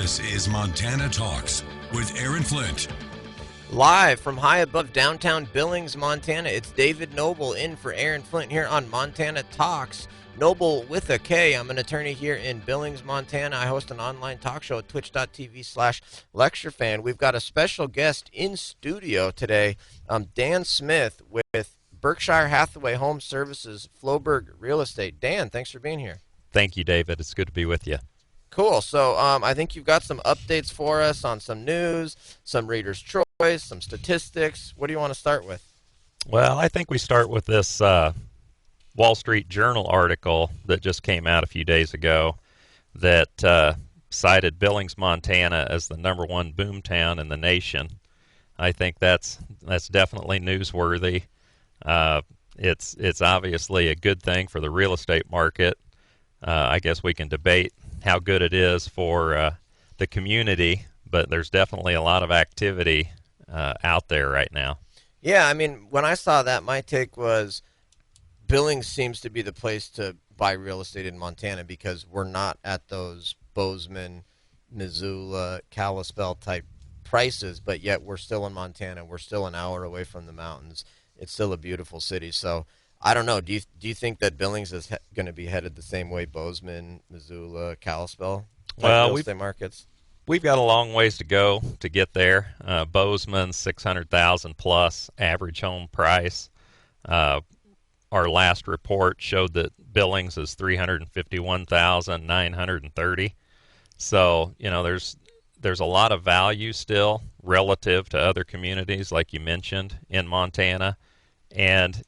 This is Montana Talks with Aaron Flint. Live from high above downtown Billings, Montana, it's David Knobel in for Aaron Flint here on Montana Talks. Knobel with a K. I'm an attorney here in Billings, Montana. I host an online talk show at twitch.tv/lecturefan. We've got a special guest in studio today, Dan Smith with Berkshire Hathaway Home Services, Floberg Real Estate. Dan, thanks for being here. Thank you, David. It's good to be with you. Cool. So I think you've got some updates for us on some news, some reader's choice, some statistics. What do you want to start with? Well, I think we start with this Wall Street Journal article that just came out a few days ago that cited Billings, Montana as the #1 boomtown in the nation. I think that's definitely newsworthy. It's obviously a good thing for the real estate market. I guess we can debate how good it is for the community, but there's definitely a lot of activity out there right now. Yeah, I mean, when I saw that, my take was Billings seems to be the place to buy real estate in Montana because we're not at those Bozeman, Missoula, Kalispell type prices, but yet we're still in Montana. We're still an hour away from the mountains. It's still a beautiful city. So I don't know. Do you think that Billings is going to be headed the same way Bozeman, Missoula, Kalispell real estate markets? We've got a long ways to go to get there. Bozeman, 600,000 plus average home price. Our last report showed that Billings is 351,930. So there's a lot of value still relative to other communities, like you mentioned, in Montana. And,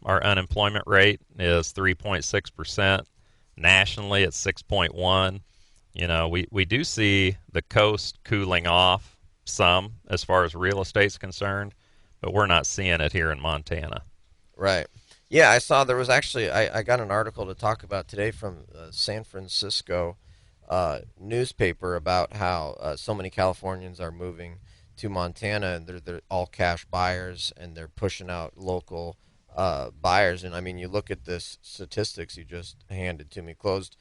our unemployment rate is 3.6%. Nationally, it's 6.1%. We do see the coast cooling off some as far as real estate's concerned, but we're not seeing it here in Montana. Right. Yeah, I saw there was actually, I got an article to talk about today from San Francisco newspaper about how so many Californians are moving to Montana, and they're all cash buyers, and they're pushing out local buyers. And I mean, you look at this statistics you just handed to me. Closed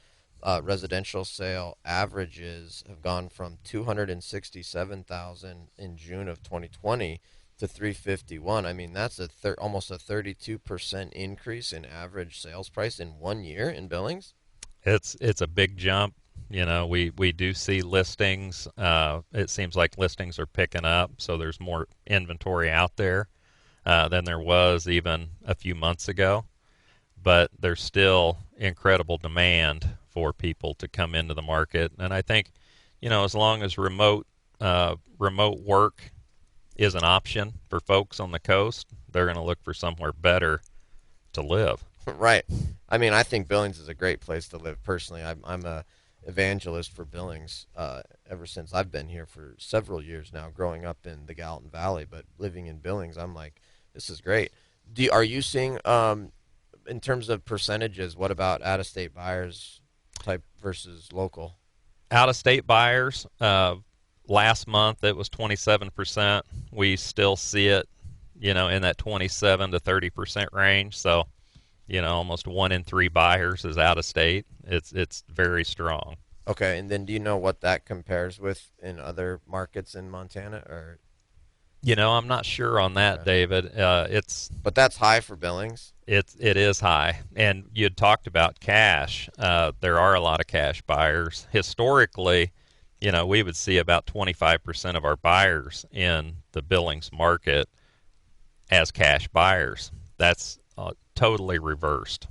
residential sale averages have gone from 267,000 in June of 2020 to 351. I mean, that's almost a 32% increase in average sales price in 1 year in Billings. It's a big jump. We do see listings. It seems like listings are picking up, so there's more inventory out there than there was even a few months ago. But there's still incredible demand for people to come into the market. And I think, as long as remote work is an option for folks on the coast, they're going to look for somewhere better to live. Right. I mean, I think Billings is a great place to live personally. I'm a evangelist for Billings ever since I've been here for several years now, growing up in the Gallatin Valley, but living in Billings, I'm like, this is great. Are you seeing, in terms of percentages, what about out-of-state buyers type versus local? Out-of-state buyers, last month it was 27%. We still see it, in that 27 to 30% range. So, almost 1 in 3 buyers is out of state. It's very strong. Okay, and then do you know what that compares with in other markets in Montana, or? I'm not sure on that, okay, David. But that's high for Billings. It is high, and you had talked about cash. There are a lot of cash buyers. Historically, we would see about 25% of our buyers in the Billings market as cash buyers. That's totally reversed.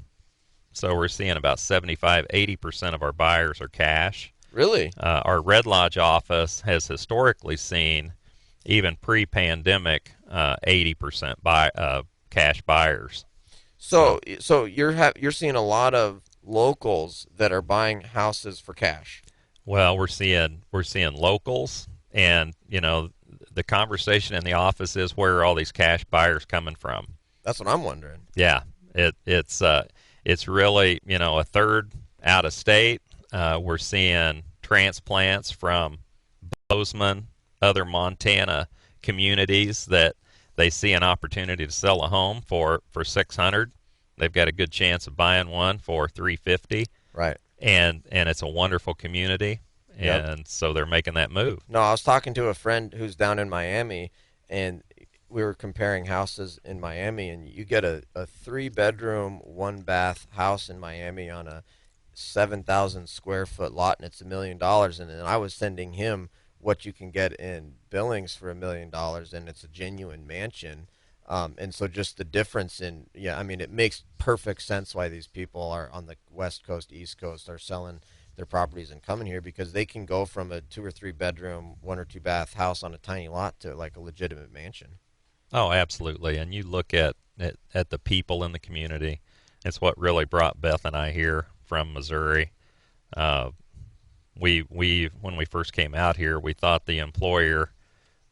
So we're seeing about 75-80% of our buyers are cash. Really? Our Red Lodge office has historically seen, even pre-pandemic, 80% cash buyers. So you're seeing a lot of locals that are buying houses for cash. Well, we're seeing locals, and the conversation in the office is, where are all these cash buyers coming from? That's what I'm wondering. Yeah, it's really a third out of state. We're seeing transplants from Bozeman, other Montana communities that they see an opportunity to sell a home for $600. They've got a good chance of buying one for $350. Right. And it's a wonderful community, and so they're making that move. No, I was talking to a friend who's down in Miami, and we were comparing houses in Miami, and you get a 3-bedroom, 1-bath house in Miami on a 7,000 square foot lot, and it's $1 million. And then I was sending him what you can get in Billings for $1 million, and it's a genuine mansion. And so just the difference in, I mean, it makes perfect sense why these people are on the West Coast, East Coast are selling their properties and coming here, because they can go from a 2 or 3 bedroom, 1 or 2 bath house on a tiny lot to like a legitimate mansion. Oh, absolutely. And you look at the people in the community. It's what really brought Beth and I here from Missouri. We when we first came out here, we thought the employer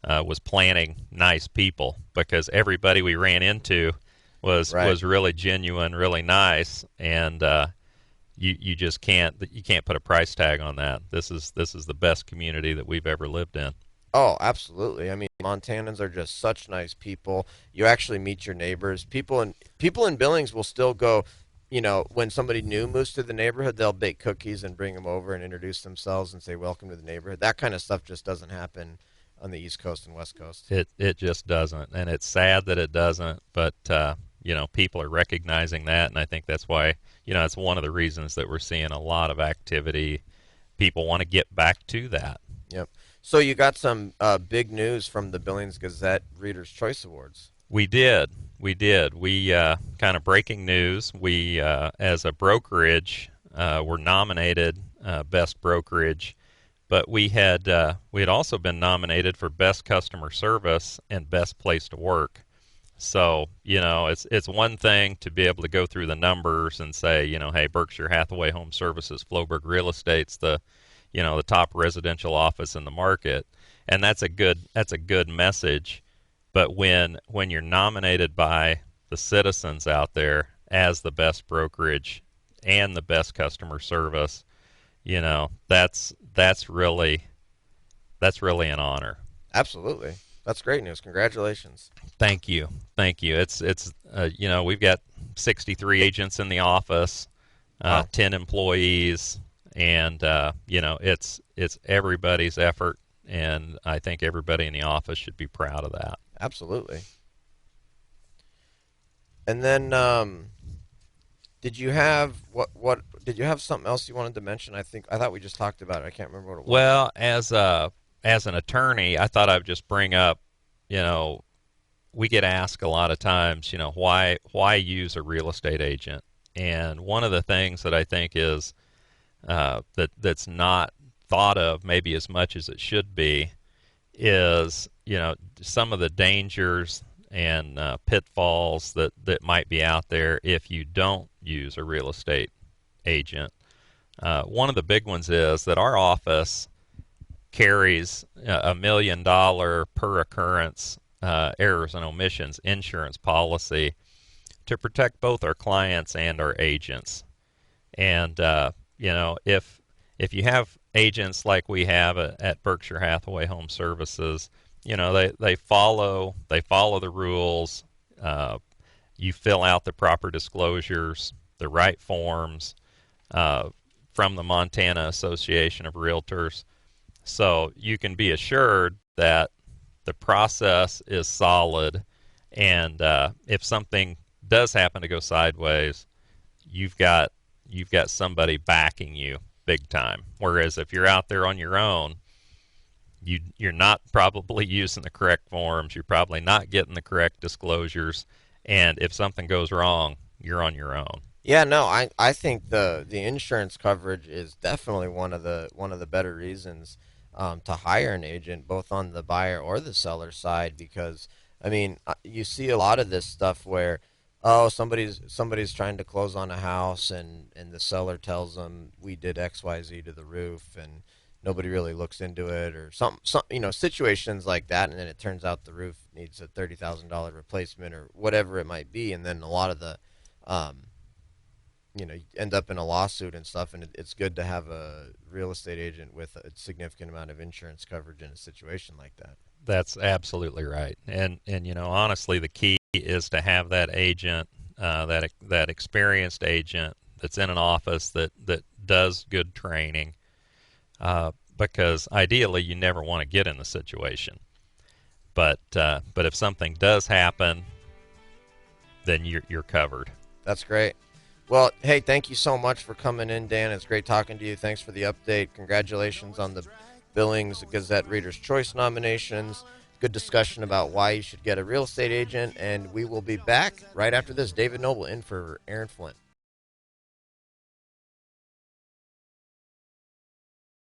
was planning nice people, because everybody we ran into was really genuine, really nice, and you just can't put a price tag on that. This is the best community that we've ever lived in. Oh, absolutely. I mean, Montanans are just such nice people. You actually meet your neighbors. People in Billings will still go, when somebody new moves to the neighborhood, they'll bake cookies and bring them over and introduce themselves and say, welcome to the neighborhood. That kind of stuff just doesn't happen on the East Coast and West Coast. It just doesn't, and it's sad that it doesn't, but people are recognizing that, and I think that's why, it's one of the reasons that we're seeing a lot of activity. People want to get back to that. Yep. So you got some big news from the Billings Gazette Reader's Choice Awards. We did. We kind of breaking news. We, as a brokerage, were nominated Best Brokerage, but we had also been nominated for Best Customer Service and Best Place to Work. So, it's one thing to be able to go through the numbers and say, hey, Berkshire Hathaway Home Services, Floberg Real Estate's the top residential office in the market, and that's a good message. But when you're nominated by the citizens out there as the best brokerage and the best customer service, that's really an honor. Absolutely. That's great news. Congratulations. Thank you. It's we've got 63 agents in the office, Wow. 10 employees, and it's everybody's effort, and I think everybody in the office should be proud of that. Absolutely. And then did you have did you have something else you wanted to mention? I thought we just talked about it. I can't remember what it was. Well, as an attorney, I thought I'd just bring up, we get asked a lot of times, why use a real estate agent? And one of the things that I think is that's not thought of maybe as much as it should be is, some of the dangers and pitfalls that might be out there if you don't use a real estate agent. One of the big ones is that our office carries $1 million per occurrence errors and omissions insurance policy to protect both our clients and our agents. And if you have agents like we have at Berkshire Hathaway Home Services, they follow the rules. You fill out the proper disclosures, the right forms from the Montana Association of Realtors. So you can be assured that the process is solid, and if something does happen to go sideways, you've got somebody backing you big time. Whereas if you're out there on your own, you're not probably using the correct forms, you're probably not getting the correct disclosures, and if something goes wrong, you're on your own. Yeah, no, I think the insurance coverage is definitely one of the better reasons to hire an agent, both on the buyer or the seller side, because I mean, you see a lot of this stuff where, somebody's trying to close on a house, and the seller tells them we did XYZ to the roof, and nobody really looks into it, or some situations like that, and then it turns out the roof needs a $30,000 replacement or whatever it might be, and then a lot of the you end up in a lawsuit and stuff, and it's good to have a real estate agent with a significant amount of insurance coverage in a situation like that. That's absolutely right. And honestly, the key is to have that agent, that experienced agent that's in an office that does good training. because ideally you never want to get in the situation. But if something does happen, then you're covered. That's great. Well, hey, thank you so much for coming in, Dan. It's great talking to you. Thanks for the update. Congratulations on the Billings Gazette Reader's Choice nominations. Good discussion about why you should get a real estate agent, and we will be back right after this. David Knobel in for Aaron Flint.